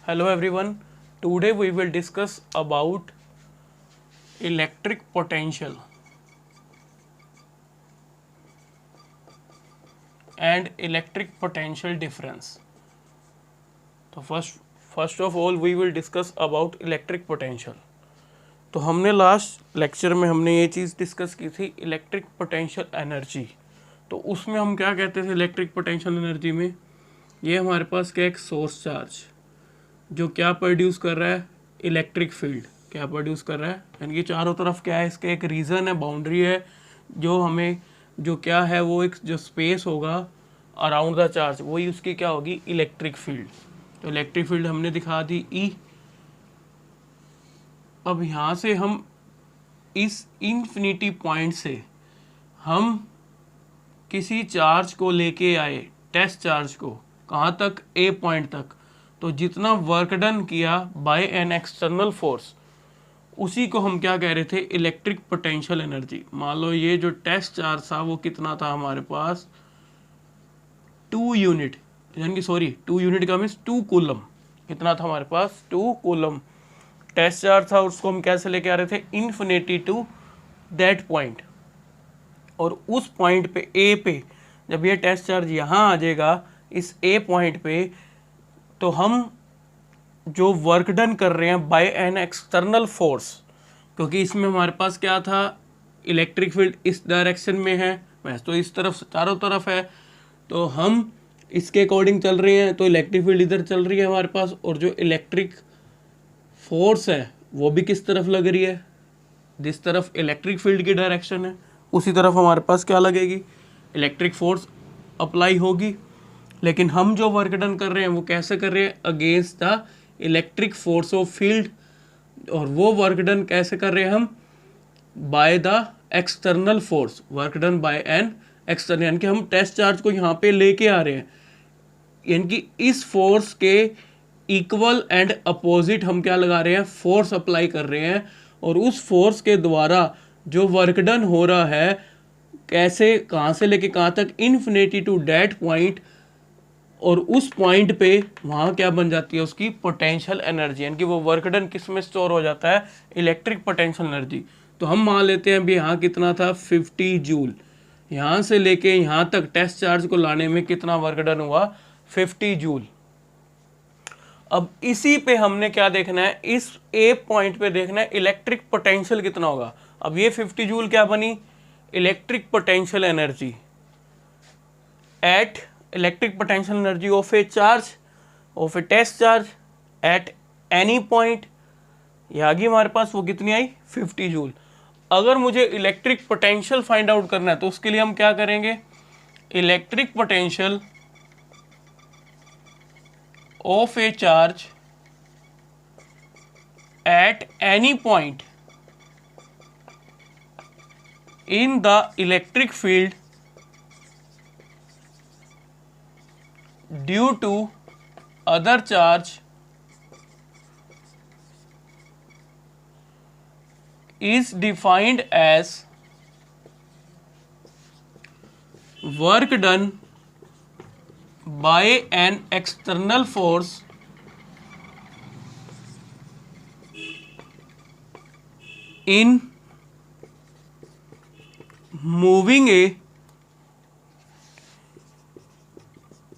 Hello everyone. Today we will discuss about electric potential and electric potential difference. तो first of all we will discuss about electric potential. तो हमने last lecture में हमने ये चीज़ discuss की थी electric potential energy. तो उसमें हम क्या कहते थे इलेक्ट्रिक पोटेंशियल एनर्जी में, ये हमारे पास क्या एक सोर्स चार्ज जो क्या प्रोड्यूस कर रहा है, इलेक्ट्रिक फील्ड क्या प्रोड्यूस कर रहा है, यानी कि चारों तरफ क्या है, इसका एक रीजन है, बाउंड्री है, जो हमें जो क्या है वो एक जो स्पेस होगा अराउंड द चार्ज वही उसकी क्या होगी, इलेक्ट्रिक फील्ड। तो इलेक्ट्रिक फील्ड हमने दिखा दी ई। अब यहाँ से हम इस इन्फिनिटी पॉइंट से हम किसी चार्ज को लेके आए, टेस्ट चार्ज को, कहाँ तक, ए पॉइंट तक। तो जितना वर्क डन किया बाय एन एक्सटर्नल फोर्स उसी को हम क्या कह रहे थे, इलेक्ट्रिक पोटेंशियल एनर्जी। मान लो ये जो टेस्ट चार्ज था वो कितना था हमारे पास, 2 यूनिट, यानी कि सॉरी 2 यूनिट का मीन्स 2 कूलम। कितना था हमारे पास, 2 कूलम टेस्ट चार्ज था। उसको हम कैसे लेके आ रहे थे, इन्फिनिटी टू दैट पॉइंट। और उस पॉइंट पे ए पे जब ये टेस्ट चार्ज यहाँ आ जाएगा इस ए पॉइंट पे, तो हम जो वर्क डन कर रहे हैं बाय एन एक्सटर्नल फोर्स, क्योंकि इसमें हमारे पास क्या था, इलेक्ट्रिक फील्ड इस डायरेक्शन में है, वैसे तो इस तरफ चारों तरफ है, तो हम इसके अकॉर्डिंग चल रहे हैं, तो इलेक्ट्रिक फील्ड इधर चल रही है हमारे पास, और जो इलेक्ट्रिक फोर्स है वो भी किस तरफ लग रही है, जिस तरफ इलेक्ट्रिक फील्ड की डायरेक्शन है उसी तरफ हमारे पास क्या लगेगी, इलेक्ट्रिक फोर्स अप्लाई होगी। लेकिन हम जो वर्क डन कर रहे हैं वो कैसे कर रहे हैं, against the electric force of field. और वो वर्क डन कैसे कर रहे हैं हम, by the external force, work done by an external, यानी कि हम टेस्ट चार्ज को यहाँ पे लेके आ रहे हैं, यानी कि इस फोर्स के इक्वल एंड अपोजिट हम क्या लगा रहे हैं, फोर्स अप्लाई कर रहे हैं। और उस फोर्स के द्वारा जो वर्क डन हो रहा है, कैसे, कहाँ से लेके कहाँ तक, इन्फिनिटी टू दैट पॉइंट। और उस पॉइंट पे वहाँ क्या बन जाती है, उसकी पोटेंशियल एनर्जी, यानी कि वो वर्क डन किस में स्टोर हो जाता है, इलेक्ट्रिक पोटेंशियल एनर्जी। तो हम मान लेते हैं अभी यहाँ कितना था, 50 जूल। यहाँ से लेके यहाँ तक टेस्ट चार्ज को लाने में कितना वर्क डन हुआ, 50 जूल। अब इसी पे हमने क्या देखना है, इस ए पॉइंट पे देखना है इलेक्ट्रिक पोटेंशियल कितना होगा। अब ये 50 जूल क्या बनी, electric potential energy at electric potential energy of a charge, of a test charge at any point. ये आ गई हमारे पास, वो कितनी आई, 50 जूल। अगर मुझे इलेक्ट्रिक पोटेंशियल फाइंड आउट करना है तो उसके लिए हम क्या करेंगे, electric potential of a charge at any point in the electric field due to other charge is defined as work done by an external force in moving a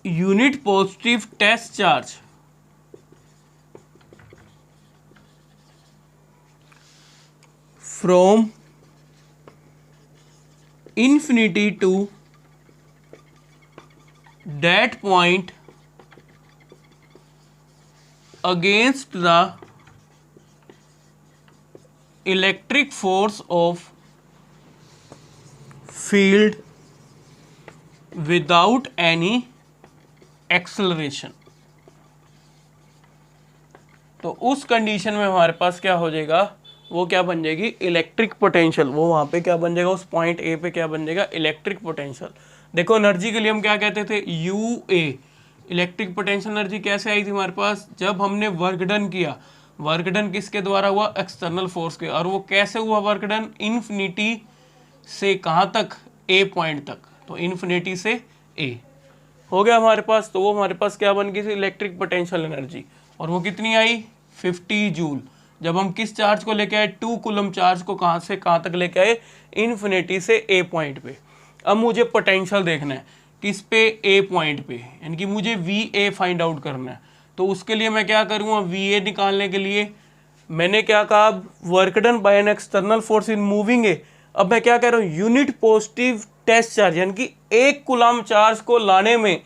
unit positive test charge from infinity to that point against the electric force of field without any acceleration। तो उस condition में हमारे पास क्या हो जाएगा, वो क्या बन जाएगी, इलेक्ट्रिक पोटेंशियल। वो वहाँ पे क्या बन जाएगा, उस पॉइंट ए पे क्या बन जाएगा, इलेक्ट्रिक पोटेंशियल। देखो एनर्जी के लिए हम क्या कहते थे, U A. Electric potential energy कैसे आई थी हमारे पास, जब हमने वर्क डन किया। वर्क डन किसके द्वारा हुआ, एक्सटर्नल फोर्स के। और वो कैसे हुआ वर्क डन, इन्फिनिटी से कहाँ तक, ए पॉइंट तक। तो इन्फिनिटी से ए हो गया हमारे पास। तो वो हमारे पास क्या बन गई थी, इलेक्ट्रिक पोटेंशियल एनर्जी। और वो कितनी आई 50 जूल। जब हम किस चार्ज को लेके आए 2 कूलम चार्ज को कहाँ से कहाँ तक लेके आए इन्फिनिटी से ए पॉइंट पे। अब मुझे पोटेंशियल देखना है किस पे ए पॉइंट पे, यानी कि मुझे वी ए फाइंड आउट करना है। तो उसके लिए मैं क्या करूँगा, वी ए निकालने के लिए मैंने क्या कहा, work done by an external force in moving ए। अब मैं क्या कह रहा हूँ, यूनिट पॉजिटिव टेस्ट चार्ज, यानी कि 1 कूलम चार्ज को लाने में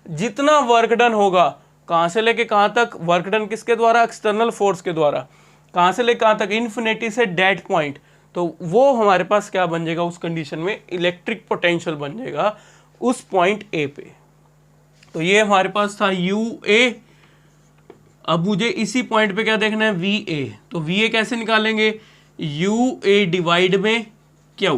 जितना वर्क डन होगा, कहाँ से लेके कहाँ तक, वर्क डन किसके द्वारा, एक्सटर्नल फोर्स के द्वारा, कहाँ से लेके कहाँ तक, इन्फिनिटी से डेड पॉइंट, तो वो हमारे पास क्या बन जाएगा उस कंडीशन में, इलेक्ट्रिक पोटेंशियल बन जाएगा उस पॉइंट ए पे। तो ये हमारे पास था यू ए। अब मुझे इसी पॉइंट पे क्या देखना है, वी ए। तो वी ए कैसे निकालेंगे, यू ए डिवाइड में क्यू।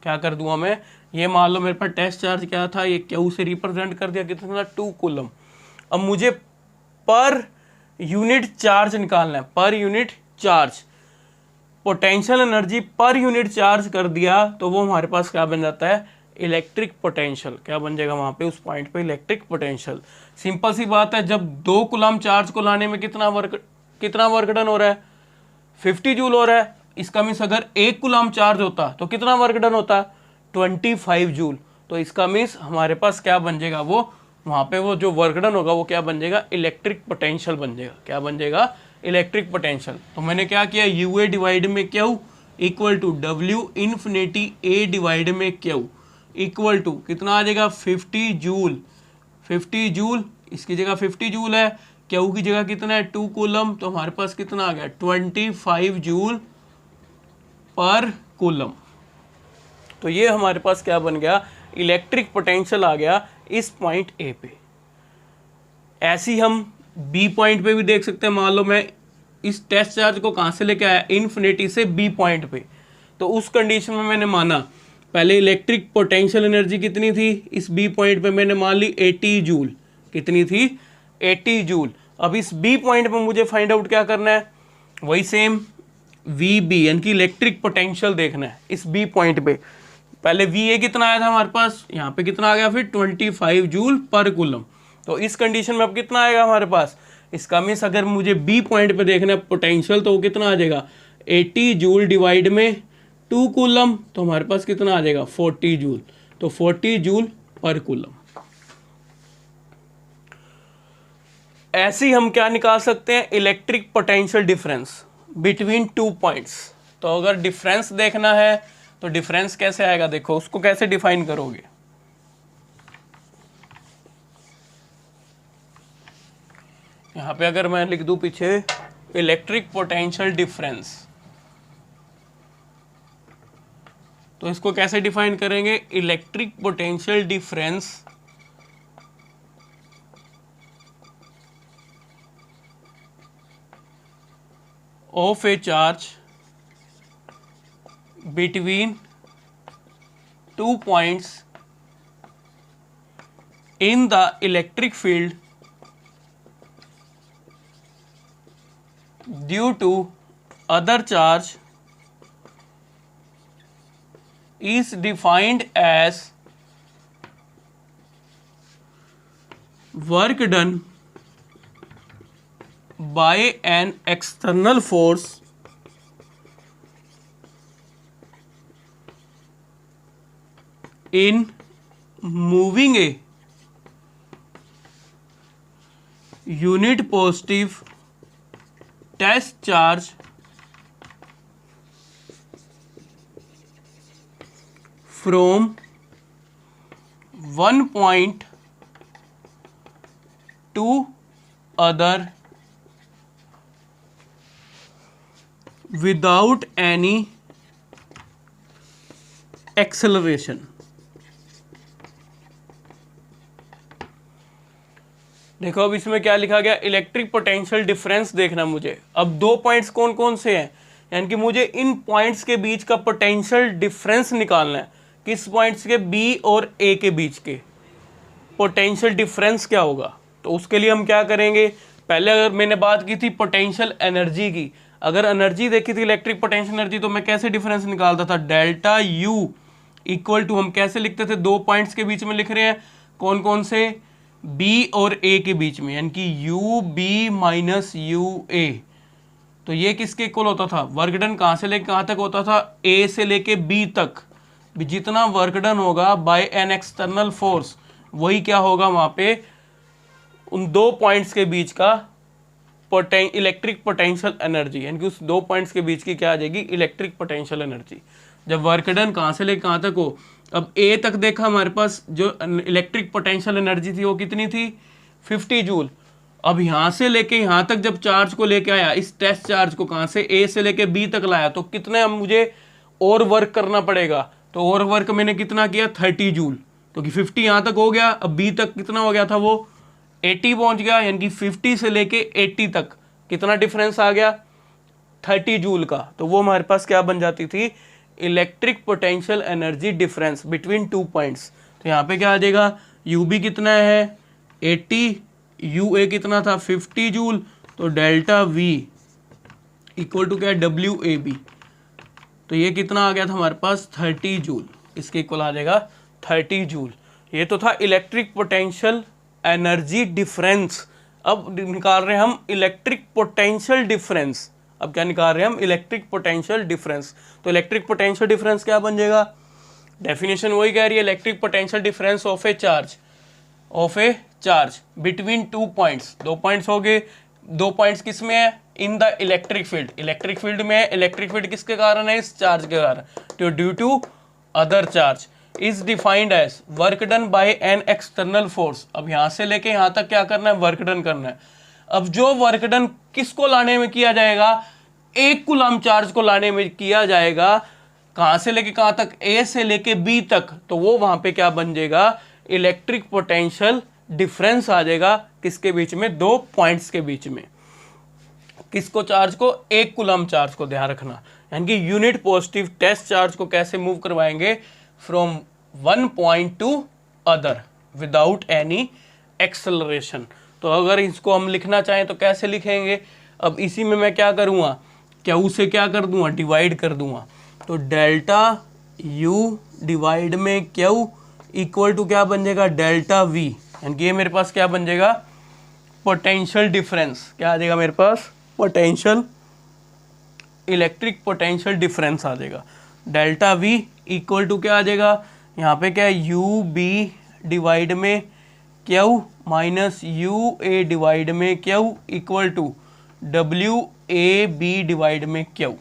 क्या कर दूंगा मैं, ये मान लो मेरे पास टेस्ट चार्ज क्या था, ये क्यू से रिप्रेजेंट कर दिया, कितना 2 कूलम। अब मुझे पर यूनिट चार्ज निकालना है, per unit charge, potential energy per unit charge कर दिया तो वो हमारे पास क्या बन जाता है, इलेक्ट्रिक पोटेंशियल। क्या बन जाएगा वहां पे उस पॉइंट पे, इलेक्ट्रिक पोटेंशियल। सिंपल सी बात है, जब 2 कूलम चार्ज को लाने में कितना वर्क डन हो रहा है, 50 जूल हो रहा है। इसका मीन्स अगर 1 कूलम चार्ज होता तो कितना वर्क डन होता, 25 जूल। तो इसका मीन्स हमारे पास क्या बन जाएगा, वो वहां पे वो जो वर्क डन होगा वो क्या बन जाएगा, इलेक्ट्रिक पोटेंशियल बन जाएगा। क्या बन जाएगा, इलेक्ट्रिक पोटेंशियल। तो मैंने क्या किया, यू ए डिवाइड में Q equal to W infinity A divide में क्यू इक्वल टू कितना आ जाएगा, 50 जूल। 50 जूल, इसकी जगह 50 जूल है, क्यू की जगह कितना है 2 कूलम, तो हमारे पास कितना आ गया 25 जूल पर कूलम। तो ये हमारे पास क्या बन गया, इलेक्ट्रिक पोटेंशियल आ गया इस पॉइंट ए पे। ऐसी हम बी पॉइंट पे भी देख सकते हैं। मान लो मैं इस टेस्ट चार्ज को कहाँ से लेके आया, इन्फिनिटी से बी पॉइंट पे। तो उस कंडीशन में मैंने माना पहले इलेक्ट्रिक पोटेंशियल एनर्जी कितनी थी, इस बी पॉइंट पे मैंने मान ली 80 जूल। कितनी थी, 80 जूल। अब इस बी पॉइंट पे मुझे फाइंड आउट क्या करना है, वही सेम वी बी, यानी कि इलेक्ट्रिक पोटेंशियल देखना है इस बी पॉइंट पे। पहले वी ए कितना आया था हमारे पास, यहाँ पे कितना आ गया फिर 25 जूल पर कूलम। तो इस कंडीशन में अब कितना आएगा हमारे पास, इसका मीन्स अगर मुझे बी पॉइंट पे देखना है पोटेंशियल तो वो कितना आ जाएगा, 80 जूल डिवाइड में 2 कूलम, तो हमारे पास कितना आ जाएगा 40 जूल। तो 40 जूल पर कूलम। ऐसे ही हम क्या निकाल सकते हैं, electric potential difference between 2 points. तो अगर डिफरेंस देखना है तो डिफरेंस कैसे आएगा, देखो उसको कैसे डिफाइन करोगे। यहां पे अगर मैं लिख दूं पीछे इलेक्ट्रिक पोटेंशियल डिफरेंस, तो इसको कैसे डिफाइन करेंगे, electric potential difference of a charge between 2 points in the electric field due to other charge is defined as work done by an external force in moving a unit positive test charge from one point to other without any acceleration। देखो अब इसमें क्या लिखा गया, electric potential difference देखना मुझे। अब 2 points कौन कौन से हैं, यानी कि मुझे इन पॉइंट्स के बीच का पोटेंशियल डिफरेंस निकालना है। किस पॉइंट्स के, बी और ए के बीच के पोटेंशियल डिफरेंस क्या होगा। तो उसके लिए हम क्या करेंगे, पहले अगर मैंने बात की थी पोटेंशियल एनर्जी की, अगर एनर्जी देखी थी इलेक्ट्रिक पोटेंशियल एनर्जी, तो मैं कैसे डिफरेंस निकालता था, डेल्टा यू इक्वल टू, हम कैसे लिखते थे, 2 पॉइंट्स के बीच में लिख रहे हैं, कौन कौन से, बी और ए के बीच में, यानी कि यू बी माइनस यू ए, तो ये किसके इक्वल होता था? वर्क डन कहाँ से लेके कहाँ तक होता था? ए से लेके बी तक। जितना वर्क डन होगा बाय एन एक्सटर्नल फोर्स, वही क्या होगा वहाँ पे उन दो पॉइंट्स के बीच का इलेक्ट्रिक पोटेंशियल एनर्जी, यानी कि उस दो पॉइंट्स के बीच की क्या आ जाएगी? Electric potential energy. जब वर्क डन कहाँ से लेके कहाँ तक हो, अब ए तक देखा हमारे पास जो इलेक्ट्रिक पोटेंशियल एनर्जी थी वो कितनी थी? 50 जूल। अब यहाँ से लेके यहाँ तक जब चार्ज को लेके आया, इस टेस्ट चार्ज को कहाँ से? ए से लेके बी तक लाया, तो कितने मुझे और वर्क करना पड़ेगा? तो और वर्क मैंने कितना किया? 30 जूल। तो कि 50 यहाँ तक हो गया, अब बी तक कितना हो गया था? वो 80 पहुंच गया, यानी कि 50 से लेके 80 तक कितना डिफरेंस आ गया? 30 जूल का। तो वो हमारे पास क्या बन जाती थी? Electric potential energy difference between two points. तो यहाँ पे क्या आ जाएगा? यू बी कितना है? 80, यू ए कितना था? 50 जूल। तो डेल्टा वी इक्वल टू क्या है? W A B. तो ये कितना आ गया था हमारे पास? 30 जूल। इसके इक्वल आ जाएगा 30 जूल। ये तो था इलेक्ट्रिक पोटेंशियल एनर्जी डिफरेंस। अब निकाल रहे हैं हम इलेक्ट्रिक पोटेंशियल डिफरेंस। अब क्या निकाल रहे हैं हम? Electric potential difference. तो इलेक्ट्रिक पोटेंशियल डिफरेंस क्या बन जाएगा? डेफिनेशन वही कह रही है, electric potential difference of a charge between two points. दो पॉइंट्स हो गए, दो पॉइंट्स किस में है? In the electric field. Electric field में है, इलेक्ट्रिक फील्ड किसके कारण है? इस चार्ज के कारण, तो due to other charge is defined as work done by an external force. अब यहां से लेके यहां तक क्या करना है? वर्क डन करना है। अब जो वर्क डन किसको लाने में किया जाएगा? एक कूलम चार्ज को लाने में किया जाएगा। कहां से लेके कहां तक? ए से लेके बी तक। तो वो वहां पे क्या बन जाएगा? इलेक्ट्रिक पोटेंशियल डिफरेंस आ जाएगा। किसके बीच में? दो पॉइंट्स के बीच में। किसको? चार्ज को, एक कूलम चार्ज को, ध्यान रखना। यानी कि यूनिट पॉजिटिव टेस्ट चार्ज को कैसे मूव करवाएंगे? From one point two other without any acceleration. तो अगर इसको हम लिखना चाहें तो कैसे लिखेंगे? अब इसी में मैं क्या करूँगा? क्यू से क्या कर दूंगा? डिवाइड कर दूंगा। तो डेल्टा यू डिवाइड में क्यू इक्वल टू क्या बन जाएगा? Delta we. यानी कि ये मेरे पास क्या बन जाएगा? Potential difference. क्या आ जाएगा मेरे पास? पोटेंशियल, इलेक्ट्रिक पोटेंशियल डिफरेंस आ जाएगा। डेल्टा वी इक्वल टू क्या आ जाएगा? यहाँ पे क्या है? यू बी डिवाइड में Q minus U A divide में Q equal to W A B divide में क्यू।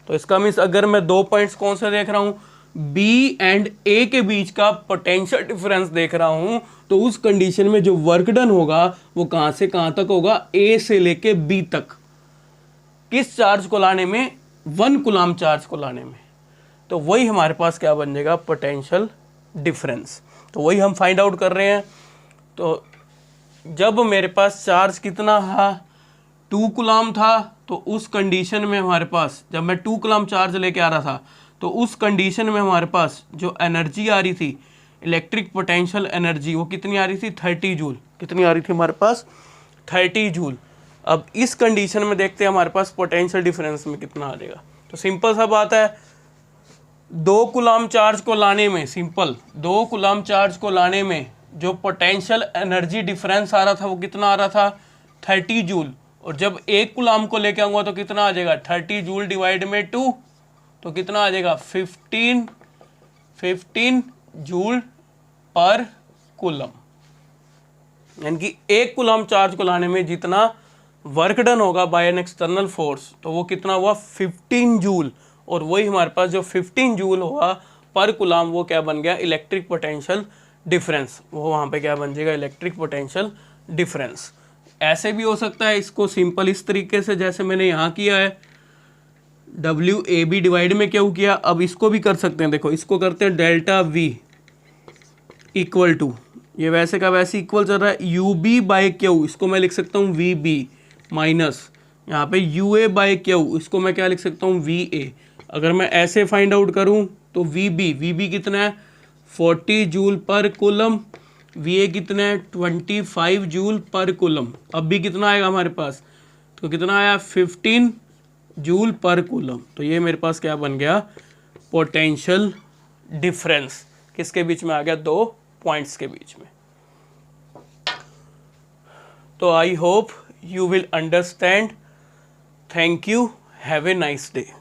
तो इसका मीन्स अगर मैं दो पॉइंट्स कौन से देख रहा हूँ? बी एंड ए के बीच का पोटेंशियल डिफरेंस देख रहा हूँ, तो उस कंडीशन में जो वर्क डन होगा वो कहाँ से कहाँ तक होगा? ए से लेके बी तक। किस चार्ज को लाने में? वन कूलम चार्ज को लाने में। तो वही हमारे पास क्या बन जाएगा? Potential difference. तो वही हम फाइंड आउट कर रहे हैं। तो जब मेरे पास चार्ज कितना था? 2 कूलम था। तो उस कंडीशन में हमारे पास, जब मैं 2 कूलम चार्ज लेके आ रहा था, तो उस कंडीशन में हमारे पास जो एनर्जी आ रही थी, इलेक्ट्रिक पोटेंशियल एनर्जी, वो कितनी आ रही थी? 30 जूल। कितनी आ रही थी हमारे पास? 30 जूल। अब इस कंडीशन में देखते हैं हमारे पास पोटेंशियल डिफरेंस में कितना आ जाएगा। तो सिंपल सा बात है, 2 कूलम चार्ज को लाने में, सिंपल 2 कूलम चार्ज को लाने में जो पोटेंशियल एनर्जी डिफरेंस आ रहा था वो कितना आ रहा था? 30 जूल। और जब 1 कूलम को लेके आऊंगा तो कितना आ जाएगा? 30 जूल डिवाइड में 2, तो कितना आ जाएगा? 15 जूल पर कूलम। यानी कि 1 कूलम चार्ज को लाने में जितना वर्क डन होगा बाय एन एक्सटर्नल फोर्स, तो वो कितना हुआ? 15 जूल। और वही हमारे पास जो 15 जूल हुआ पर कूलम, वो क्या बन गया? Electric potential difference. वो वहाँ पे क्या बन जाएगा? Electric potential difference. ऐसे भी हो सकता है इसको सिंपल इस तरीके से जैसे मैंने यहाँ किया है, डब्ल्यू ए बी डिवाइड में क्यू किया। अब इसको भी कर सकते हैं। देखो इसको करते हैं डेल्टा वी इक्वल टू, ये वैसे का वैसे इक्वल चल रहा है, यू बी बाई क्यू। इसको मैं लिख सकता हूँ वी बी माइनस यहाँ पे यू ए बाई क्यू। इसको मैं क्या लिख सकता हूँ? V A. अगर मैं ऐसे फाइंड आउट करूँ तो वी बी कितना है? 40 जूल पर कूलम। वी ए कितना है? 25 जूल पर कूलम। अब भी कितना आएगा हमारे पास? तो कितना आया? 15 जूल पर कूलम। तो ये मेरे पास क्या बन गया? Potential difference. किसके बीच में आ गया? 2 पॉइंट्स के बीच में। तो I hope you will understand. Thank you. Have a nice day.